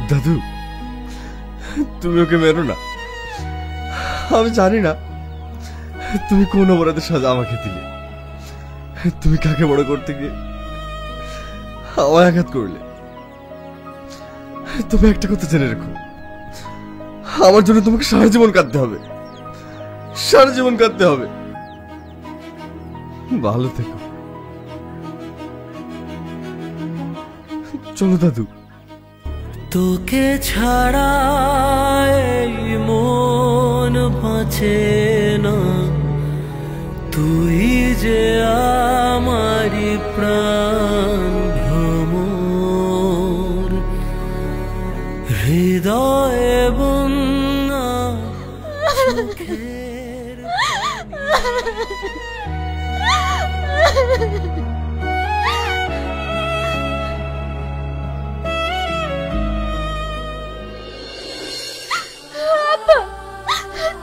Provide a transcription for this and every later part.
দাদু, তুমি ওকে মেরো না। আমি জানি না তুমি কোন অপরাধের সাজা আমাকে দিলে। তুমি কাকে বড় করতে গিয়ে আমায় আঘাত করলে। তবে একটা কথা জেনে রেখো, আমার জন্য তোমাকে সারা জীবন কাঁদতে হবে, সারা জীবন কাঁদতে হবে। ভালো থেকো। চলো দাদু। তোকে ছাড়া এই মন বাঁচে না, তুই যে আমারি প্রাণ ভ্রমর। হৃদয়ে বন্যা চোখের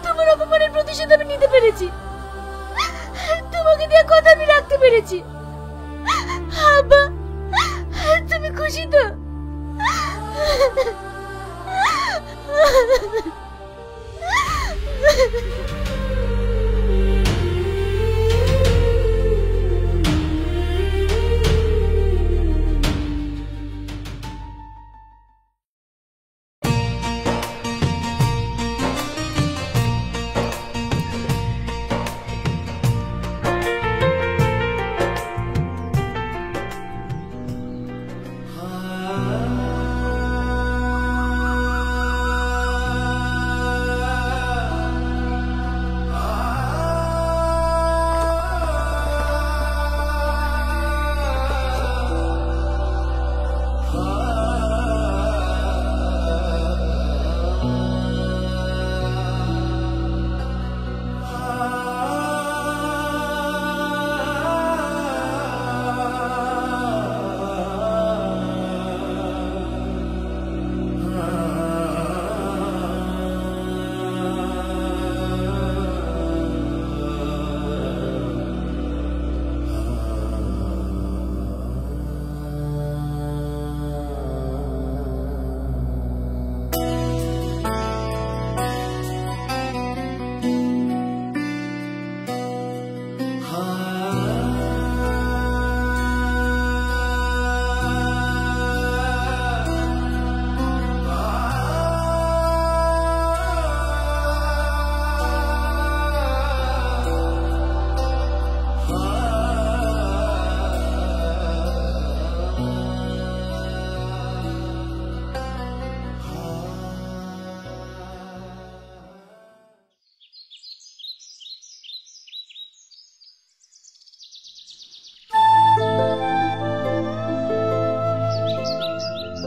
তোমার অপমানের প্রতিশোধ আমি নিতে পেরেছি, তোমাকে দিয়ে কথা আমি রাখতে পেরেছি। আব্বা, তুমি খুশি তো?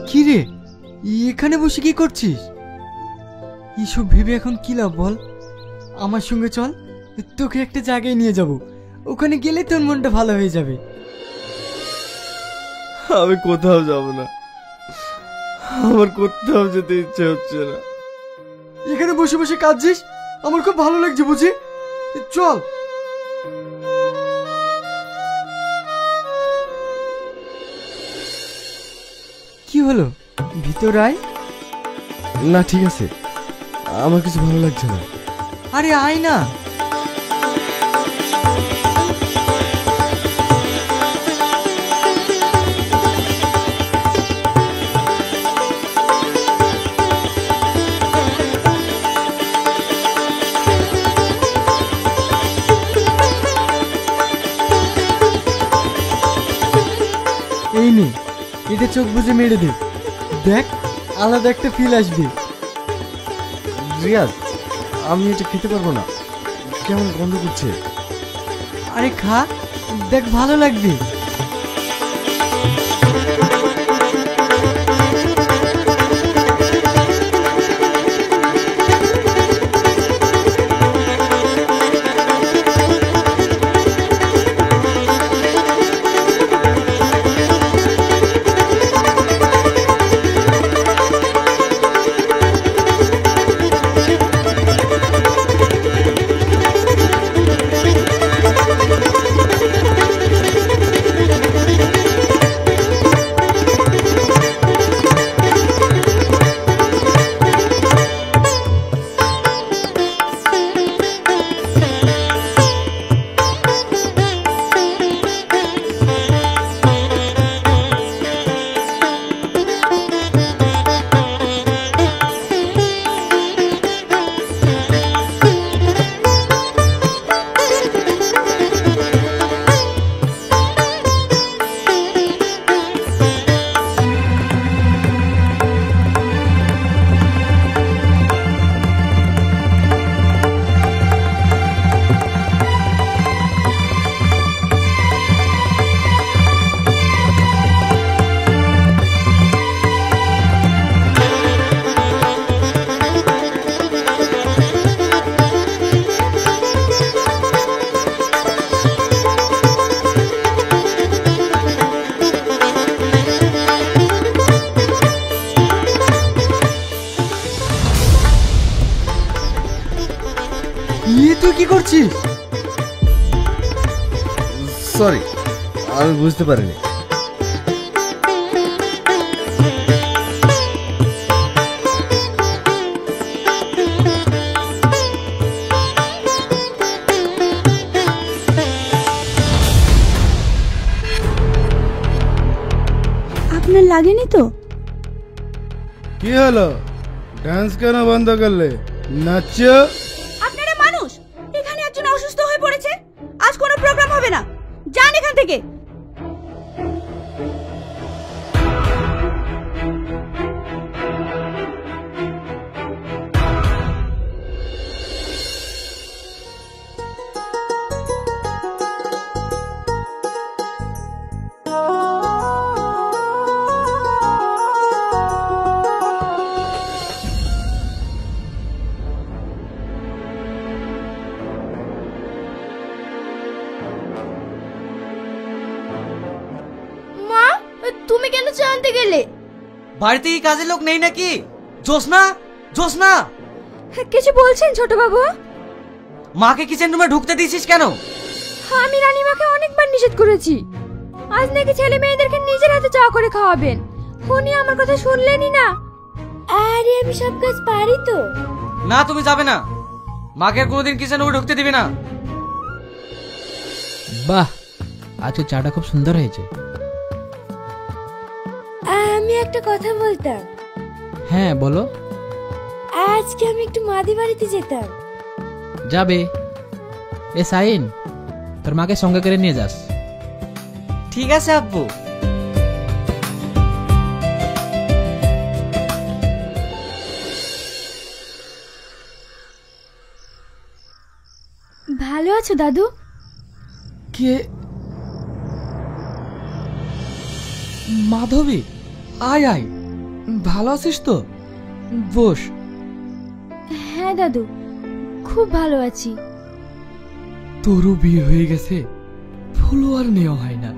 কি রে, এখানে বসে কি করছিস? এসব ভেবে এখন কি লাভ বল? আমার সঙ্গে চল, তোকে একটা জায়গায় নিয়ে যাব, ওখানে গেলে তোর মনটা ভালো হয়ে যাবে। আমি কোথাও যাব না, আমার কোথাও যেতে ইচ্ছে হচ্ছে না। এখানে বসে বসে কাঁদছিস, আমার খুব ভালো লাগছে বুঝি। চল। কি হলো, ভিতর আয়। না ঠিক আছে, আমার কিছু ভালো লাগছে না। আরে আয় না। এই নে, এটা চোখ বুজে মেরে দে, দেখ আলাদা একটা ফিল আসবে। রিয়াজ, আমি এটা খেতে পারবো না, কেমন গন্ধ করছে। আরে খা, দেখ ভালো লাগবে। করছিস? সরি, আমি বুঝতে পারিনি। আপনার লাগেনি তো? কি হলো, ডান্স কেন বন্ধ করলে? নাচো। আপনারা মানুষ, এখানে একজন অসুস্থ হয়ে পড়েছে, আজ কোনো প্রোগ্রাম হবে না, যান এখান থেকে। মা, তুমি কেন চা আনতে গেলে? বাড়িতে কি কাজের লোক নেই নাকি? জোসনা, জোসনা, কিছু বলছেন ছোট বাবু? মাকে কিচেন রুমে ঢুকতে দিয়েছিস কেন? আমি রানীমাকে অনেকবার নিষেধ করেছি, আজ নাকি ছেলে মেয়েদেরকে নিজের হাতে চা করে খাওয়াবেন। উনি আমার কথা শুনলেনই না। আরে আমি সব কাজ পারি তো। না, তুমি যাবে না, মাকে আর কোনোদিন কিচেন রুমে ঢুকতে দিবি না। বাহ, আজকে চাটা খুব সুন্দর হয়েছে। আমি একটা কথা বলতাম। হ্যাঁ বলো। আজকে আমি একটু মাদি বাড়িতে যেতাম। যাবে? এ সাইন, তোর মাকে সঙ্গে করে নিয়ে যাস। ঠিক আছে আব্বু। ভালো আছো দাদু? কে? মাধবী, আয় আয়, ভালো আছিস তো? বস। হ্যাঁ দাদু, খুব ভালো আছি। তোরও বিয়ে হয়ে গেছে, ফুলও আর নেওয়া হয় না।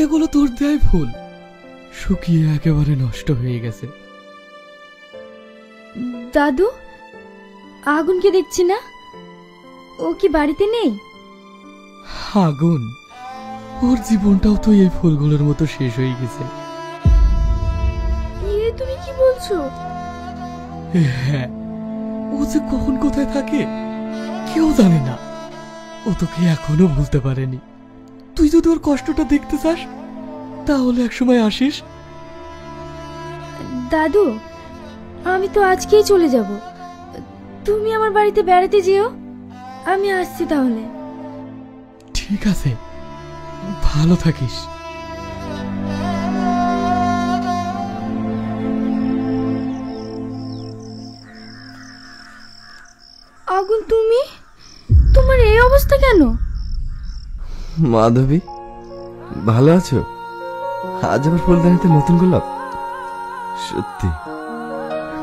এগুলো তোর দেয় ফুল, শুকিয়ে একেবারে নষ্ট হয়ে গেছে। দাদু, আগুনকে দেখছি না, ও কি বাড়িতে নেই? আগুন, ওর জীবনটাও তো এই ফুলগুলোর মতো শেষ হয়ে গেছে। তুমি কি বলছো? হ্যাঁ, ও যে কখন কোথায় থাকে কেউ জানে না। ও তোকে এখনো ভুলতে পারেনি। তুই যদি ওর কষ্টটা দেখতে চাস তাহলে একসময় আসিস। দাদু, আমি তো আজকেই চলে যাব, তুমি আমার বাড়িতে বেড়াতে যেও, আমি আসছি তাহলে। ঠিক আছে, ভালো থাকিস। আগুন, তুমি, তোমার এই অবস্থা কেন? মাধবী, ভালো আছো? আজ আবার ফুলদানিতে নতুন গোলাপ? সত্যি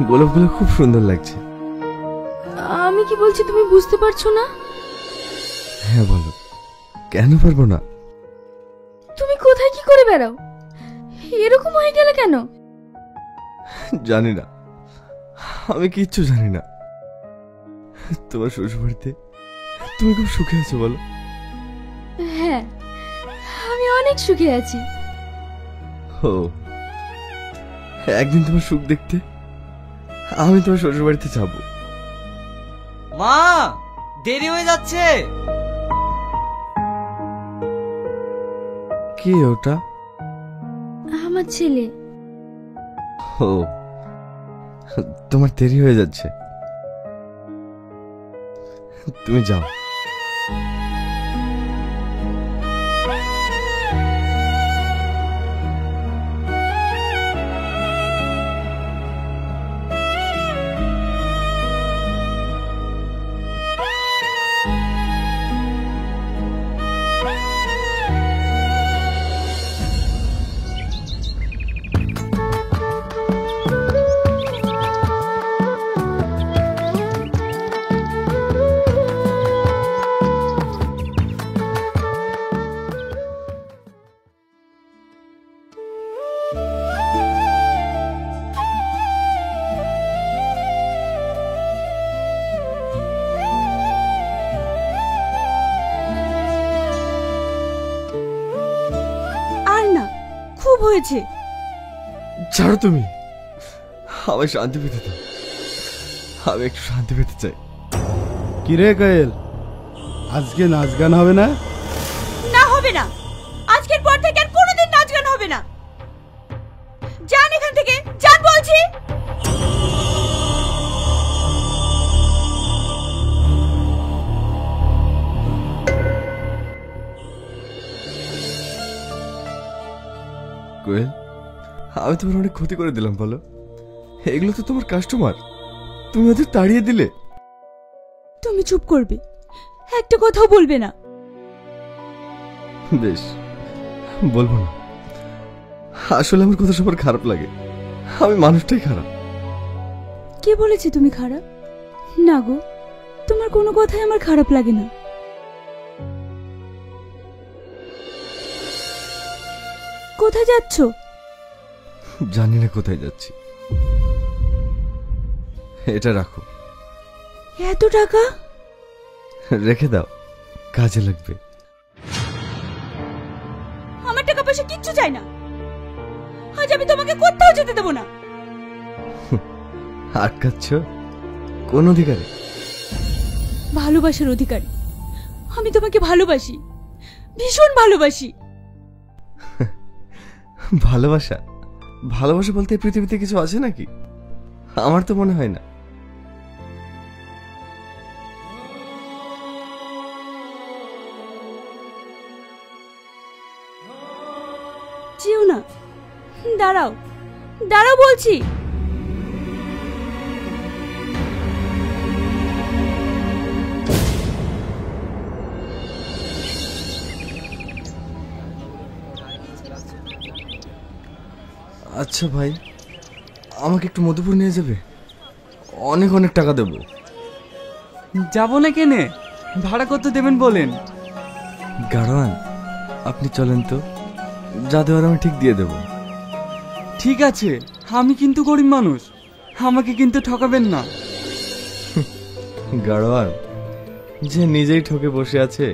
গোলাপগুলো খুব সুন্দর লাগছে। আমি কি বলছি তুমি বুঝতে পারছো না? হ্যাঁ বলো, কেন পারবো না? তুমি কোথায় কি করে বেড়াও, এরকম হয়ে গেলে কেন? জানি না, আমি কিচ্ছু জানি না। তোমার শ্বশুর বাড়িতে তুমি খুব সুখে আছো বলো? হ্যাঁ, আমি অনেক সুখে আছি। ও, একদিন তোমার সুখ দেখতে আমি তোমার শ্বশুর বাড়িতে যাবো। মা, দেরি হয়ে যাচ্ছে। কে ওটা? আমার ছেলে। ও, তোমার দেরি হয়ে যাচ্ছে, তুমি যাও। হয়েছে? ছাড়ো তুমি, আমি শান্তি পেতে দাও, আমি একটু শান্তি পেতে চাই। কিরে কায়েল, আজকে নাচ গান হবে না? না হবে না, আজকের পর থেকে আর কোনোদিন নাচ গান হবে না। যান এখান থেকে, যান বলছি। কোয়েল, আমি তোমার অনেক ক্ষতি করে দিলাম বলো? এগুলো তো তোমার কাস্টমার, তুমি ওদের তাড়িয়ে দিলে। তুমি চুপ করবে, একটা কথাও বলবে না। বেশ, বলবো না। আসলে আমার কথা সবার খারাপ লাগে, আমি মানুষটাই খারাপ। কে বলেছে তুমি খারাপ? না গো, তোমার কোনো কথাই আমার খারাপ লাগে না। কোথায় যাচ্ছ? জানি না কোথায় যাচ্ছি। এটা রাখো। এত টাকা? রেখে দাও, কাজে লাগবে। আমার টাকা পয়সা কিচ্ছু চাই না, আজ আমি তোমাকে কোথাও যেতে দেবো না। আটকাচ্ছ কোন অধিকারে? ভালোবাসার অধিকারী। আমি তোমাকে ভালোবাসি, ভীষণ ভালোবাসি। ভালোবাসা? ভালোবাসা বলতে এই পৃথিবীতে কিছু আছে নাকি? আমার তো মনে হয় না। যেও না, দাঁড়াও দাঁড়াও বলছি। আচ্ছা ভাই, আমাকে একটু মধুপুর নিয়ে যাবে? অনেক অনেক টাকা দেবো। যাবো না কেনে? ভাড়া কত দেবেন বলেন? গাড়োয়ান, আপনি চলেন তো, যা দেওয়ার আমি ঠিক দিয়ে দেব। ঠিক আছে, আমি কিন্তু গরিব মানুষ, আমাকে কিন্তু ঠকাবেন না। গাড়োয়ান, যে নিজেই ঠকে বসে আছে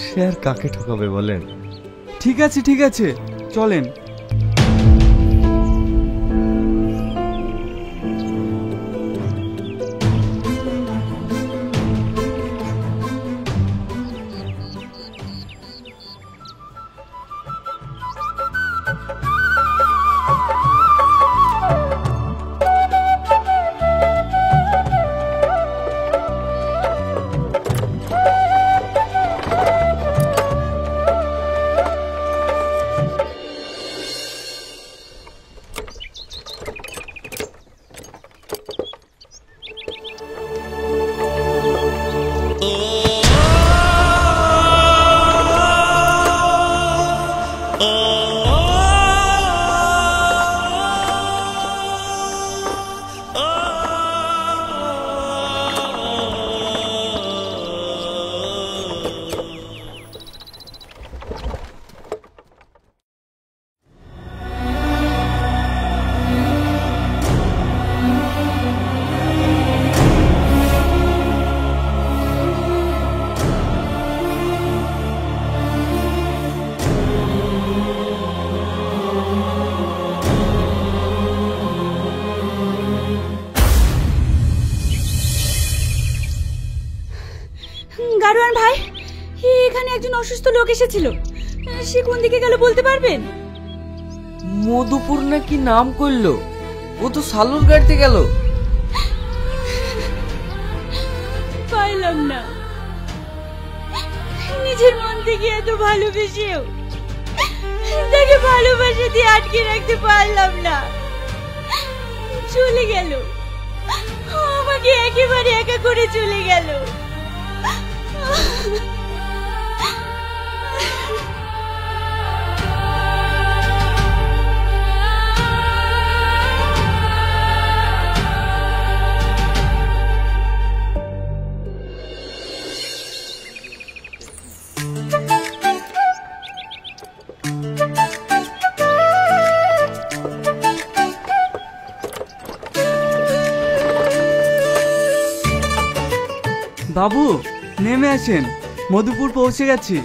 সে আর কাকে ঠকাবে বলেন? ঠিক আছে, চলেন। গাড়োয়ান ভাই, এখানে একজন অসুস্থ লোক এসেছিল, সে কোন দিকে গেল বলতে পারবেন? মধুপুর নাকি নাম করলো, ও তো সালুর গাড়িতে গেল। পাইলাম না, নিজের মন থেকে এত ভালোবেসেও তাকে ভালোবাসা দিয়ে আটকে রাখতে পারলাম না। চলে গেল, আমাকে একেবারে একা করে চলে গেল। বাবু নেমে আসেন, মধুপুর পৌঁছে গেছি।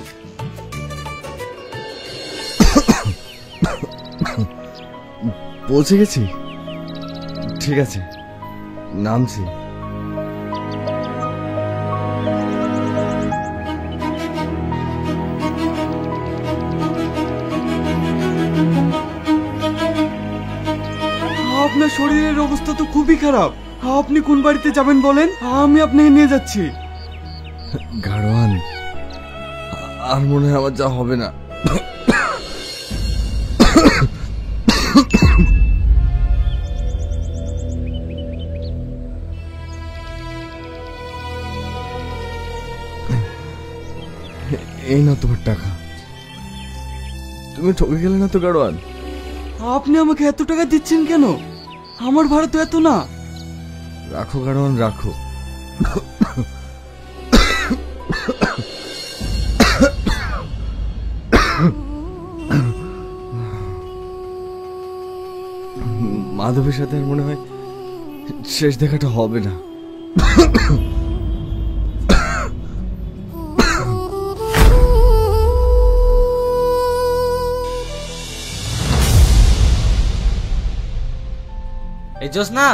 পৌঁছে গেছি? ঠিক আছে, নামছি। আপনার শরীরের অবস্থা তো খুবই খারাপ। আপনি কোন বাড়িতে যাবেন বলেন, আমি আপনাকে নিয়ে যাচ্ছি। গাড়োয়ান, আর মনে হয় আমার যা হবে না। এই না তোমার টাকা। তুমি ঠকে গেলে না তো গাড়োয়ান? আপনি আমাকে এত টাকা দিচ্ছেন কেন? আমার ভাড়া তো এত না। রাখো গাড়োয়ান, রাখো। মাধবের সাথে আর মনে হয় শেষ দেখাটা হবে না। এই জোসনা,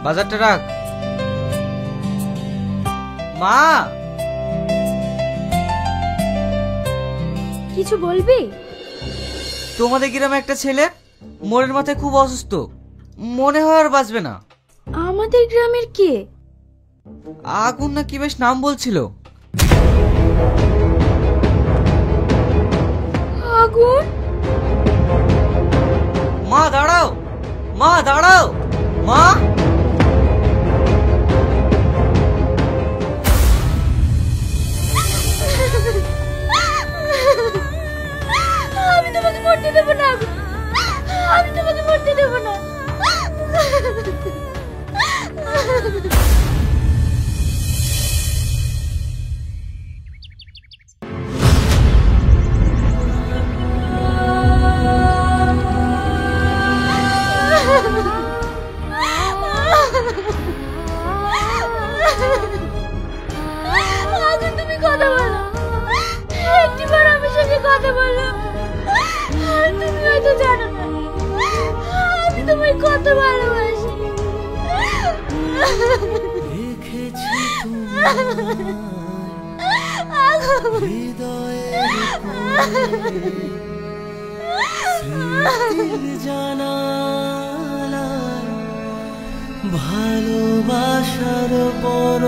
বাজারটা রাখ। মা, কিছু বলবি? তোমাদের গ্রামে একটা ছেলে মোড়ের মাথায় খুব অসুস্থ, মনে হয় আর বাঁচবে না। আমাদের গ্রামের কে? আগুন না কি বেশ নাম বলছিল। আগুন? মা দাঁড়াও, মা দাঁড়াও, মা। আমি তোমাকে মরতে দেবো না, আমি তোমাকে মরতে দেবো না। আগুন, তুমি কথা বলো, একটিবার আমার সঙ্গে কথা বলো। তুমি হয়তো জানো না, আমি তোমায় কত ভালোবাসি। ভালোবাসার পর